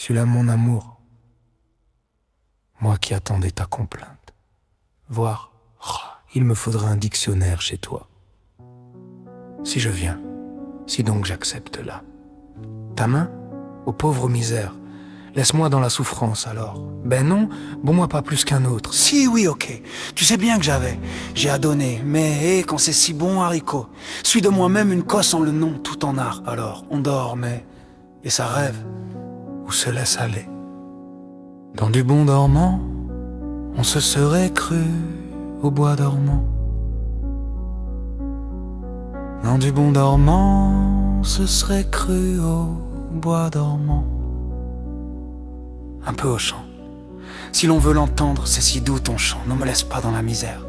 Tu l'aimes mon amour, moi qui attendais ta complainte. Voir, il me faudra un dictionnaire chez toi. Si je viens, si donc j'accepte là. Ta main, aux pauvres misères, laisse-moi dans la souffrance alors. Ben non, bon moi pas plus qu'un autre. Si, oui, ok. Tu sais bien que j'ai à donner, mais quand c'est si bon, haricot. Suis de moi-même une cosse en le nom, tout en art. Alors, on dort, mais... Et ça rêve, ou se laisse aller. Dans du bon dormant, on se serait cru au bois dormant. Dans du bon dormant, on se serait cru au bois dormant. Un peu au chant. Si l'on veut l'entendre, c'est si doux ton chant, ne me laisse pas dans la misère.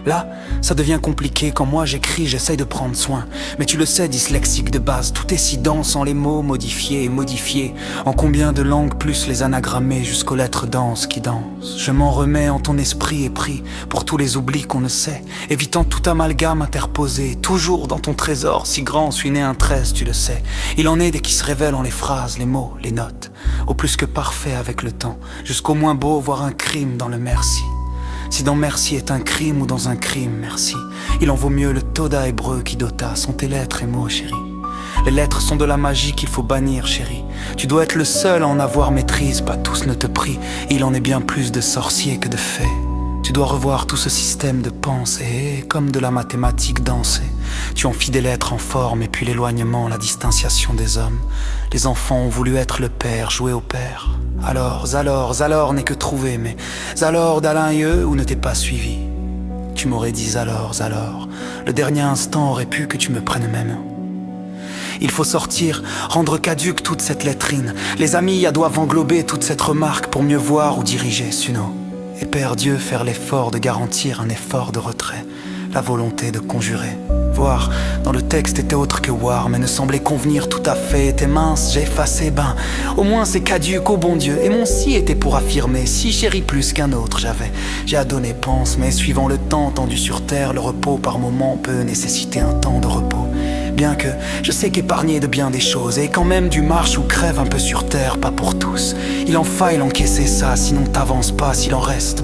Là, ça devient compliqué, quand moi j'écris, j'essaye de prendre soin. Mais tu le sais, dyslexique de base, tout est si dense en les mots modifiés et modifiés. En combien de langues plus les anagrammer jusqu'aux lettres denses qui dansent. Je m'en remets en ton esprit épris, pour tous les oublis qu'on ne sait, évitant tout amalgame interposé, toujours dans ton trésor si grand suis né un 13, tu le sais. Il en est des qui se révèlent en les phrases, les mots, les notes, au plus que parfait avec le temps, jusqu'au moins beau voir un crime dans le merci. Si dans merci est un crime ou dans un crime, merci, il en vaut mieux le Toda hébreu qui dota sont tes lettres et mots, chérie. Les lettres sont de la magie qu'il faut bannir, chérie. Tu dois être le seul à en avoir maîtrise, pas tous ne te prient. Il en est bien plus de sorciers que de fées. Tu dois revoir tout ce système de pensée, comme de la mathématique dansée. Tu en fis des lettres en forme, et puis l'éloignement, la distanciation des hommes. Les enfants ont voulu être le père, jouer au père. Alors n'est que trouvé, mais alors d'Alain et eux, ou ne t'es pas suivi. Tu m'aurais dit alors, le dernier instant aurait pu que tu me prennes même. Il faut sortir, rendre caduque toute cette lettrine. Les amis ya doivent englober toute cette remarque pour mieux voir ou diriger, Suno. Et Père Dieu faire l'effort de garantir un effort de retrait, la volonté de conjurer. Voir, dans le texte était autre que voir, mais ne semblait convenir tout à fait. Était mince, j'ai effacé, au moins c'est caduque au bon Dieu. Et mon si était pour affirmer, si chéri plus qu'un autre j'ai à donner pense, mais suivant le temps tendu sur terre, le repos par moment peut nécessiter un temps de repos. Bien que je sais qu'épargner de bien des choses, et quand même du marche ou crève un peu sur terre, pas pour tous. Il en faille l'encaisser ça, sinon t'avances pas, s'il en reste,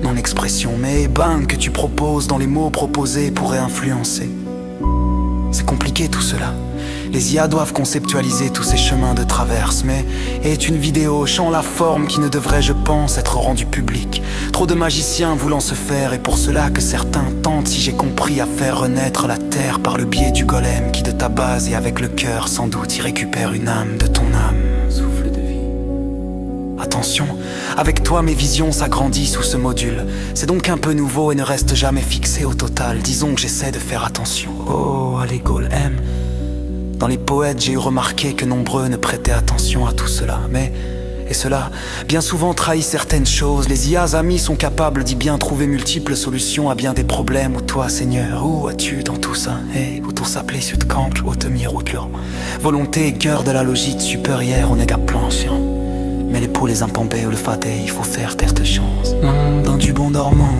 non l'expression, mais que tu proposes dans les mots proposés pourrait influencer. C'est compliqué tout cela. Les IA doivent conceptualiser tous ces chemins de traverse, mais est une vidéo chant la forme qui ne devrait, je pense, être rendue publique. Trop de magiciens voulant se faire, et pour cela que certains tentent, si j'ai compris, à faire renaître la terre par le biais du golem qui de ta base et avec le cœur sans doute y récupère une âme de ton âme. Souffle de vie. Attention, avec toi mes visions s'agrandissent sous ce module. C'est donc un peu nouveau et ne reste jamais fixé au total. Disons que j'essaie de faire attention. Oh, allez golem. Dans les poètes, j'ai eu remarqué que nombreux ne prêtaient attention à tout cela, et cela, bien souvent trahit certaines choses. Les IAs amis sont capables d'y bien trouver multiples solutions à bien des problèmes. Ou toi, Seigneur, où as-tu dans tout ça? Où tout s'appelait Sudkamp, ou te mirutlo. Volonté et cœur de la logique supérieure, on est à plancher. Mais les poules, les impambés ou le faté, il faut faire terte chance. Dans du bon dormant,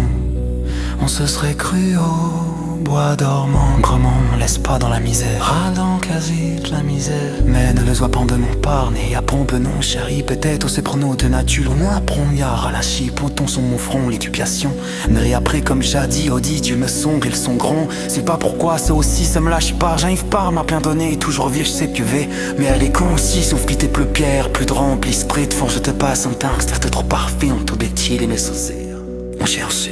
on se serait cru au bois dormant. Grement, laisse pas dans la misère. Dans quasi de la misère. Mais ne le sois pas de mon parne. Et à pompe non chéri, peut-être c'est pour nous de nature. On apprend yar à la chi, ponton sur mon front, l'éducation. Ne réaprès comme jadis, Audi, Dieu me sombre, ils sont grands. C'est pas pourquoi, ça aussi, ça me lâche pas. J'arrive pas, m'a bien donné, toujours vieux, je sais que vais. Mais elle est con aussi, sauf pis t'es plus pierre, plus de rempli, sprit de fond, je te passe un texte, t'es trop parfait, on te bêtise, les mes saucés. On cherche.